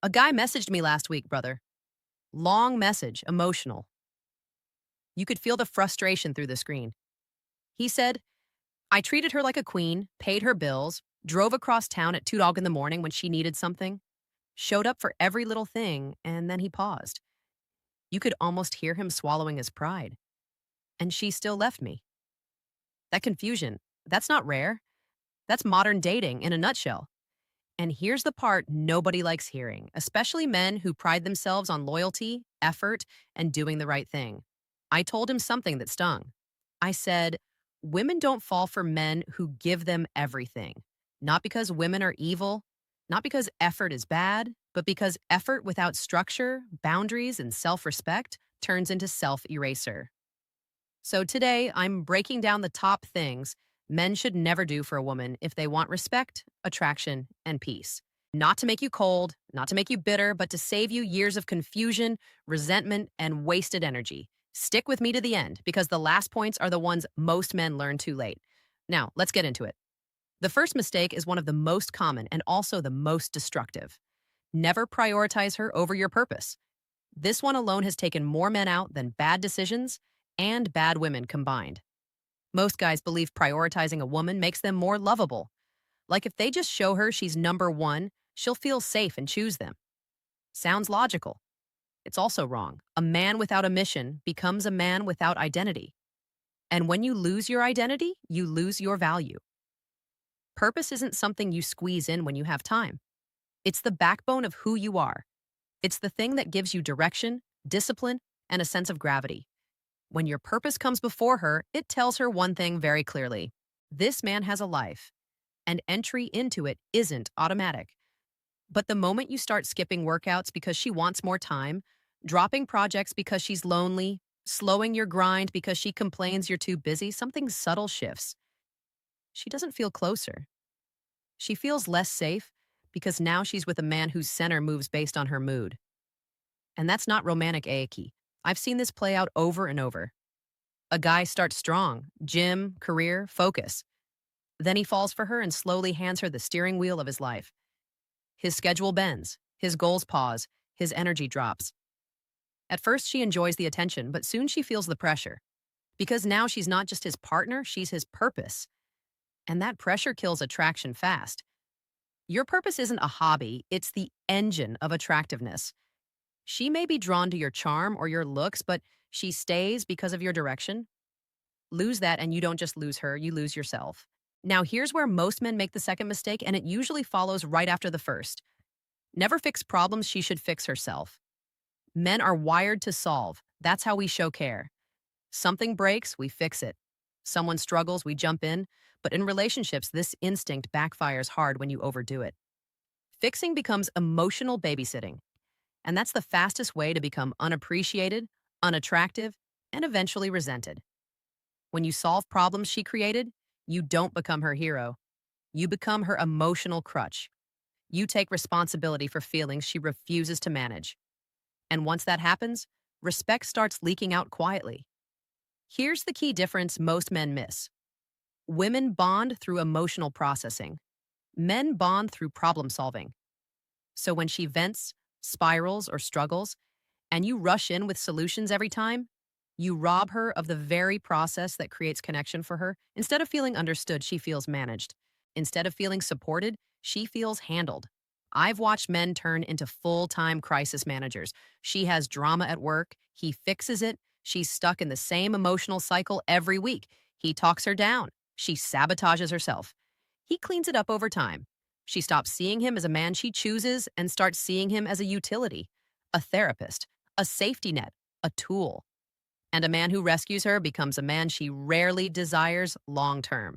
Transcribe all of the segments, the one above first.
A guy messaged me last week, brother. Long message, emotional. You could feel the frustration through the screen. He said, I treated her like a queen, paid her bills, drove across town at 2 o'clock in the morning when she needed something, showed up for every little thing, and then he paused. You could almost hear him swallowing his pride. And she still left me. That confusion, that's not rare. That's modern dating in a nutshell. And here's the part nobody likes hearing, especially men who pride themselves on loyalty, effort, and doing the right thing. I told him something that stung. I said, women don't fall for men who give them everything. Not because women are evil, not because effort is bad, but because effort without structure, boundaries, and self respect turns into self eraser. So today, I'm breaking down the top things men should never do for a woman if they want respect, attraction, and peace. Not to make you cold, not to make you bitter, but to save you years of confusion, resentment, and wasted energy. Stick with me to the end because the last points are the ones most men learn too late. Now, let's get into it. The first mistake is one of the most common and also the most destructive. Never prioritize her over your purpose. This one alone has taken more men out than bad decisions and bad women combined. Most guys believe prioritizing a woman makes them more lovable. Like if they just show her she's number one, she'll feel safe and choose them. Sounds logical. It's also wrong. A man without a mission becomes a man without identity. And when you lose your identity, you lose your value. Purpose isn't something you squeeze in when you have time. It's the backbone of who you are. It's the thing that gives you direction, discipline, and a sense of gravity. When your purpose comes before her, it tells her one thing very clearly. This man has a life, and entry into it isn't automatic. But the moment you start skipping workouts because she wants more time, dropping projects because she's lonely, slowing your grind because she complains you're too busy, something subtle shifts. She doesn't feel closer. She feels less safe because now she's with a man whose center moves based on her mood. And that's not romantic aiki. I've seen this play out over and over. A guy starts strong, gym, career, focus. Then he falls for her and slowly hands her the steering wheel of his life. His schedule bends, his goals pause, his energy drops. At first, she enjoys the attention, but soon she feels the pressure. Because now she's not just his partner, she's his purpose. And that pressure kills attraction fast. Your purpose isn't a hobby, it's the engine of attractiveness. She may be drawn to your charm or your looks, but she stays because of your direction. Lose that, and you don't just lose her, you lose yourself. Now, here's where most men make the second mistake, and it usually follows right after the first. Never fix problems she should fix herself. Men are wired to solve. That's how we show care. Something breaks, we fix it. Someone struggles, we jump in. But in relationships, this instinct backfires hard when you overdo it. Fixing becomes emotional babysitting. And that's the fastest way to become unappreciated, unattractive, and eventually resented. When you solve problems she created, you don't become her hero. You become her emotional crutch. You take responsibility for feelings she refuses to manage. And once that happens, respect starts leaking out quietly. Here's the key difference most men miss. Women bond through emotional processing. Men bond through problem solving. So when she vents, spirals, or struggles, and you rush in with solutions every time, you rob her of the very process that creates connection for her. Instead of feeling understood, she feels managed. Instead of feeling supported, she feels handled. I've watched men turn into full-time crisis managers. She has drama at work. He fixes it. She's stuck in the same emotional cycle every week. He talks her down. She sabotages herself. He cleans it up over time. She stops seeing him as a man she chooses and starts seeing him as a utility, a therapist, a safety net, a tool. And a man who rescues her becomes a man she rarely desires long-term.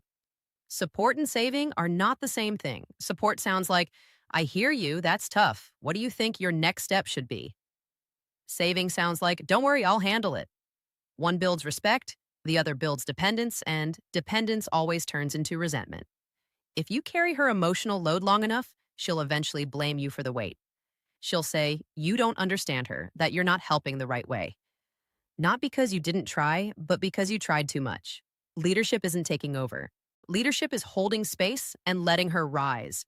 Support and saving are not the same thing. Support sounds like, I hear you, that's tough. What do you think your next step should be? Saving sounds like, don't worry, I'll handle it. One builds respect, the other builds dependence, and dependence always turns into resentment. If you carry her emotional load long enough, she'll eventually blame you for the weight. She'll say, you don't understand her, that you're not helping the right way. Not because you didn't try, but because you tried too much. Leadership isn't taking over. Leadership is holding space and letting her rise.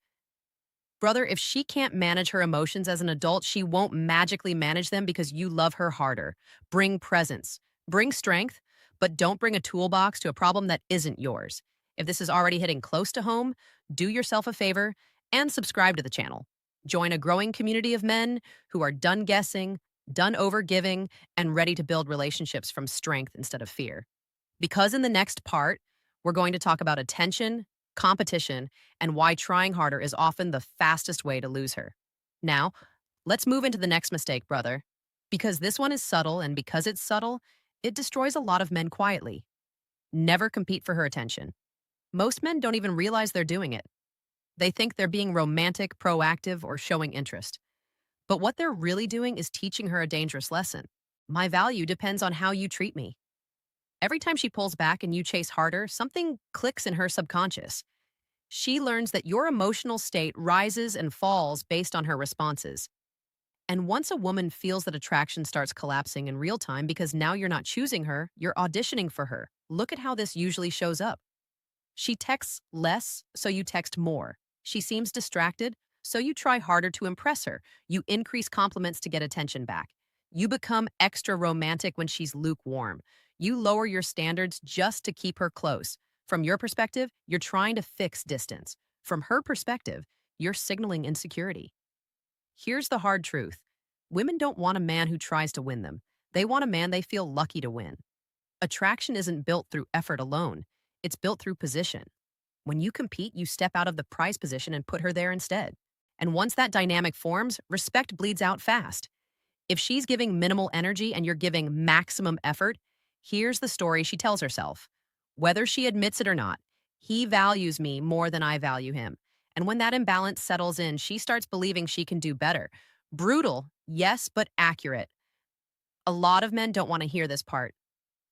Brother, if she can't manage her emotions as an adult, she won't magically manage them because you love her harder. Bring presence, bring strength, but don't bring a toolbox to a problem that isn't yours. If this is already hitting close to home, do yourself a favor and subscribe to the channel. Join a growing community of men who are done guessing, done overgiving, and ready to build relationships from strength instead of fear. Because in the next part, we're going to talk about attention, competition, and why trying harder is often the fastest way to lose her. Now, let's move into the next mistake, brother. Because this one is subtle, and because it's subtle, it destroys a lot of men quietly. Never compete for her attention. Most men don't even realize they're doing it. They think they're being romantic, proactive, or showing interest. But what they're really doing is teaching her a dangerous lesson. My value depends on how you treat me. Every time she pulls back and you chase harder, something clicks in her subconscious. She learns that your emotional state rises and falls based on her responses. And once a woman feels that attraction starts collapsing in real time because now you're not choosing her, you're auditioning for her. Look at how this usually shows up. She texts less, so you text more. She seems distracted, so you try harder to impress her. You increase compliments to get attention back. You become extra romantic when she's lukewarm. You lower your standards just to keep her close. From your perspective, you're trying to fix distance. From her perspective, you're signaling insecurity. Here's the hard truth. Women don't want a man who tries to win them. They want a man they feel lucky to win. Attraction isn't built through effort alone. It's built through position. When you compete, you step out of the prize position and put her there instead. And once that dynamic forms, respect bleeds out fast. If she's giving minimal energy and you're giving maximum effort, here's the story she tells herself. Whether she admits it or not, he values me more than I value him. And when that imbalance settles in, she starts believing she can do better. Brutal, yes, but accurate. A lot of men don't want to hear this part.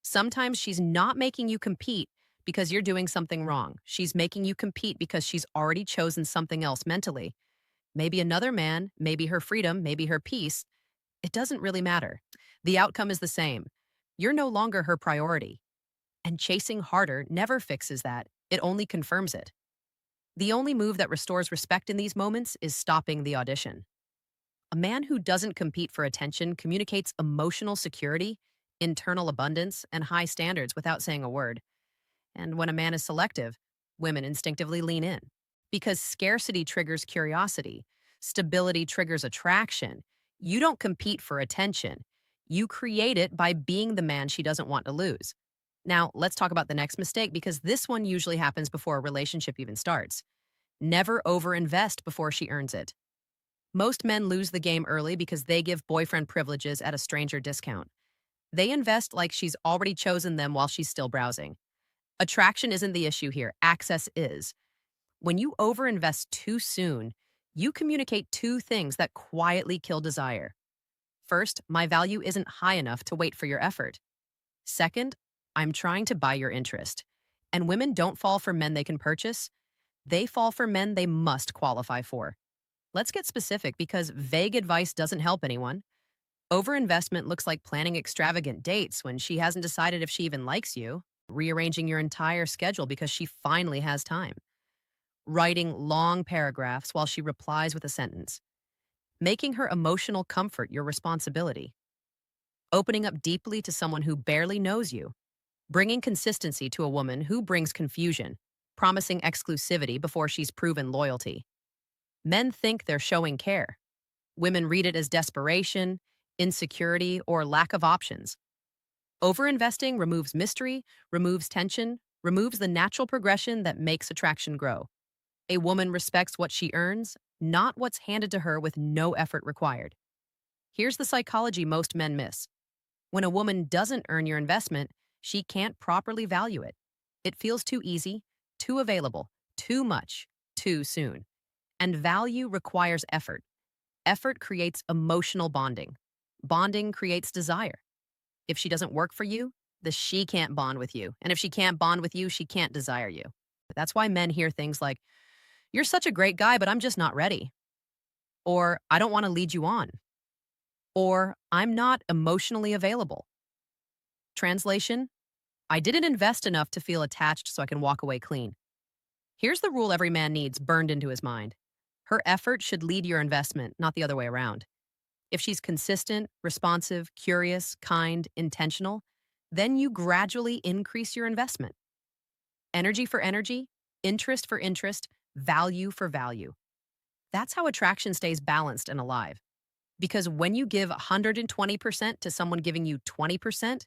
Sometimes she's not making you compete because you're doing something wrong. She's making you compete because she's already chosen something else mentally. Maybe another man, maybe her freedom, maybe her peace. It doesn't really matter. The outcome is the same. You're no longer her priority. And chasing harder never fixes that. It only confirms it. The only move that restores respect in these moments is stopping the audition. A man who doesn't compete for attention communicates emotional security, internal abundance, and high standards without saying a word. And when a man is selective, women instinctively lean in. Because scarcity triggers curiosity, stability triggers attraction. You don't compete for attention. You create it by being the man she doesn't want to lose. Now, let's talk about the next mistake because this one usually happens before a relationship even starts. Never overinvest before she earns it. Most men lose the game early because they give boyfriend privileges at a stranger discount. They invest like she's already chosen them while she's still browsing. Attraction isn't the issue here, access is. When you overinvest too soon, you communicate two things that quietly kill desire. First, my value isn't high enough to wait for your effort. Second, I'm trying to buy your interest. And women don't fall for men they can purchase. They fall for men they must qualify for. Let's get specific because vague advice doesn't help anyone. Overinvestment looks like planning extravagant dates when she hasn't decided if she even likes you, rearranging your entire schedule because she finally has time, writing long paragraphs while she replies with a sentence, making her emotional comfort your responsibility, opening up deeply to someone who barely knows you, bringing consistency to a woman who brings confusion, promising exclusivity before she's proven loyalty. Men think they're showing care. Women read it as desperation, insecurity, or lack of options. Overinvesting removes mystery, removes tension, removes the natural progression that makes attraction grow. A woman respects what she earns, not what's handed to her with no effort required. Here's the psychology most men miss. When a woman doesn't earn your investment, she can't properly value it. It feels too easy, too available, too much, too soon. And value requires effort. Effort creates emotional bonding. Bonding creates desire. If she doesn't work for you, she can't bond with you. And if she can't bond with you, she can't desire you. That's why men hear things like, "You're such a great guy, but I'm just not ready." Or, "I don't want to lead you on." Or, "I'm not emotionally available." Translation, I didn't invest enough to feel attached so I can walk away clean. Here's the rule every man needs burned into his mind. Her effort should lead your investment, not the other way around. If she's consistent, responsive, curious, kind, intentional, then you gradually increase your investment. Energy for energy, interest for interest, value for value. That's how attraction stays balanced and alive. Because when you give 120% to someone giving you 20%,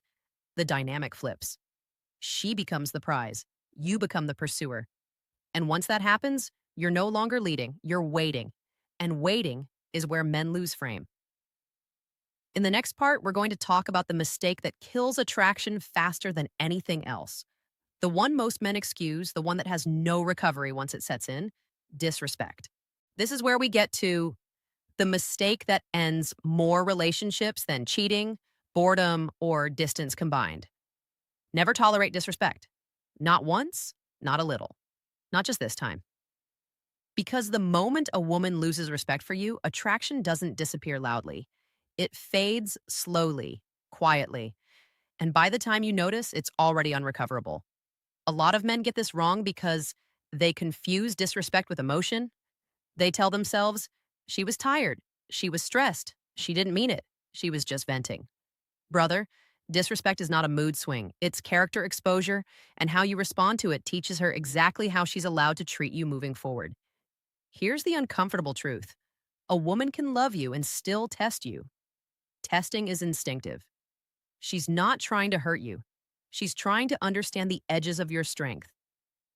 the dynamic flips. She becomes the prize. You become the pursuer. And once that happens, you're no longer leading, you're waiting. And waiting is where men lose frame. In the next part, we're going to talk about the mistake that kills attraction faster than anything else. The one most men excuse, the one that has no recovery once it sets in, disrespect. This is where we get to the mistake that ends more relationships than cheating, boredom, or distance combined. Never tolerate disrespect. Not once, not a little. Not just this time. Because the moment a woman loses respect for you, attraction doesn't disappear loudly. It fades slowly, quietly. And by the time you notice, it's already unrecoverable. A lot of men get this wrong because they confuse disrespect with emotion. They tell themselves, she was tired, she was stressed, she didn't mean it, she was just venting. Brother, disrespect is not a mood swing. It's character exposure, and how you respond to it teaches her exactly how she's allowed to treat you moving forward. Here's the uncomfortable truth. A woman can love you and still test you. Testing is instinctive. She's not trying to hurt you. She's trying to understand the edges of your strength.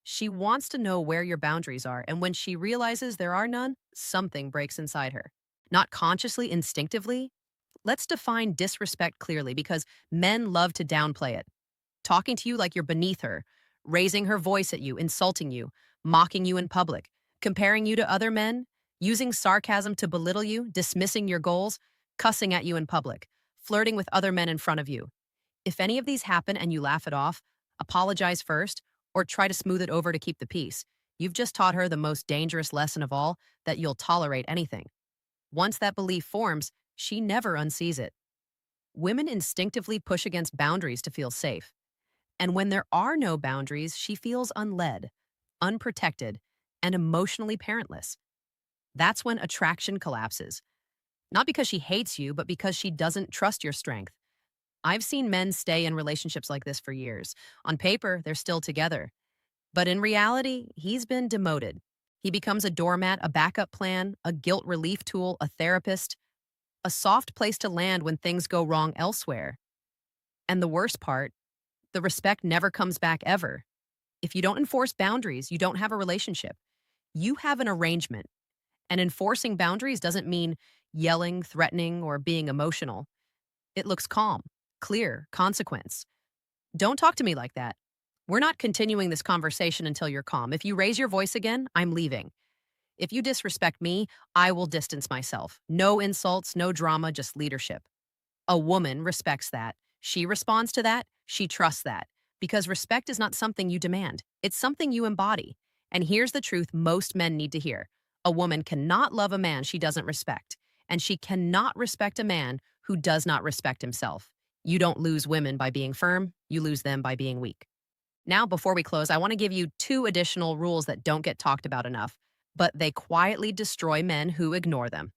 She wants to know where your boundaries are, and when she realizes there are none, something breaks inside her. Not consciously, instinctively. Let's define disrespect clearly because men love to downplay it. Talking to you like you're beneath her, raising her voice at you, insulting you, mocking you in public, comparing you to other men, using sarcasm to belittle you, dismissing your goals, cussing at you in public, flirting with other men in front of you. If any of these happen and you laugh it off, apologize first, or try to smooth it over to keep the peace, you've just taught her the most dangerous lesson of all, that you'll tolerate anything. Once that belief forms, she never unsees it. Women instinctively push against boundaries to feel safe. And when there are no boundaries, she feels unled, unprotected, and emotionally parentless. That's when attraction collapses. Not because she hates you, but because she doesn't trust your strength. I've seen men stay in relationships like this for years. On paper, they're still together. But in reality, he's been demoted. He becomes a doormat, a backup plan, a guilt relief tool, a therapist, a soft place to land when things go wrong elsewhere. And the worst part, the respect never comes back ever. If you don't enforce boundaries, you don't have a relationship. You have an arrangement. And enforcing boundaries doesn't mean yelling, threatening, or being emotional. It looks calm, clear, consequence. Don't talk to me like that. We're not continuing this conversation until you're calm. If you raise your voice again, I'm leaving. If you disrespect me, I will distance myself. No insults, no drama, just leadership. A woman respects that. She responds to that. She trusts that. Because respect is not something you demand. It's something you embody. And here's the truth most men need to hear. A woman cannot love a man she doesn't respect. And she cannot respect a man who does not respect himself. You don't lose women by being firm. You lose them by being weak. Now, before we close, I want to give you 2 additional rules that don't get talked about enough, but they quietly destroy men who ignore them.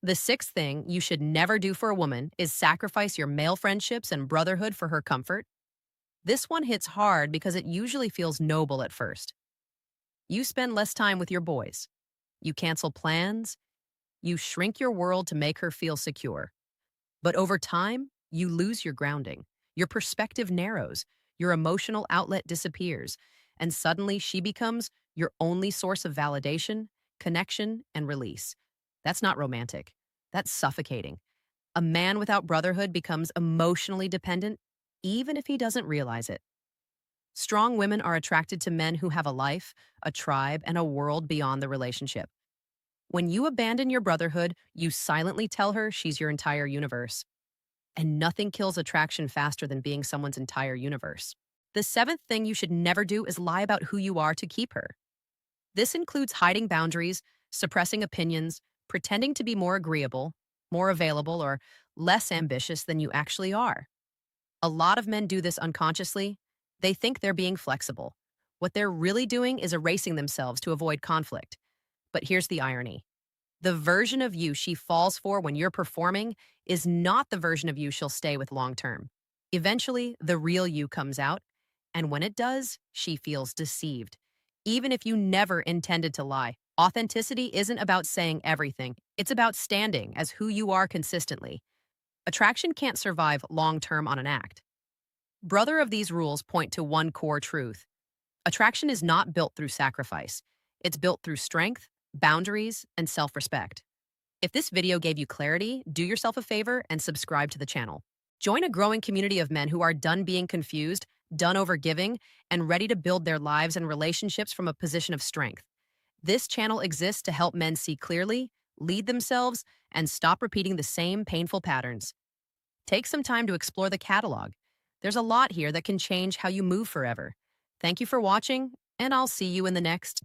The 6th thing you should never do for a woman is sacrifice your male friendships and brotherhood for her comfort. This one hits hard because it usually feels noble at first. You spend less time with your boys. You cancel plans. You shrink your world to make her feel secure. But over time, you lose your grounding. Your perspective narrows. Your emotional outlet disappears. And suddenly she becomes your only source of validation, connection, and release. That's not romantic. That's suffocating. A man without brotherhood becomes emotionally dependent, even if he doesn't realize it. Strong women are attracted to men who have a life, a tribe, and a world beyond the relationship. When you abandon your brotherhood, you silently tell her she's your entire universe. And nothing kills attraction faster than being someone's entire universe. The 7th thing you should never do is lie about who you are to keep her. This includes hiding boundaries, suppressing opinions, pretending to be more agreeable, more available, or less ambitious than you actually are. A lot of men do this unconsciously. They think they're being flexible. What they're really doing is erasing themselves to avoid conflict. But here's the irony. The version of you she falls for when you're performing is not the version of you she'll stay with long term. Eventually, the real you comes out, and when it does, she feels deceived. Even if you never intended to lie, authenticity isn't about saying everything, it's about standing as who you are consistently. Attraction can't survive long term on an act. Brother of these rules point to one core truth. Attraction is not built through sacrifice. It's built through strength, boundaries, and self-respect. If this video gave you clarity, do yourself a favor and subscribe to the channel. Join a growing community of men who are done being confused, done overgiving, and ready to build their lives and relationships from a position of strength. This channel exists to help men see clearly, lead themselves, and stop repeating the same painful patterns. Take some time to explore the catalog. There's a lot here that can change how you move forever. Thank you for watching, and I'll see you in the next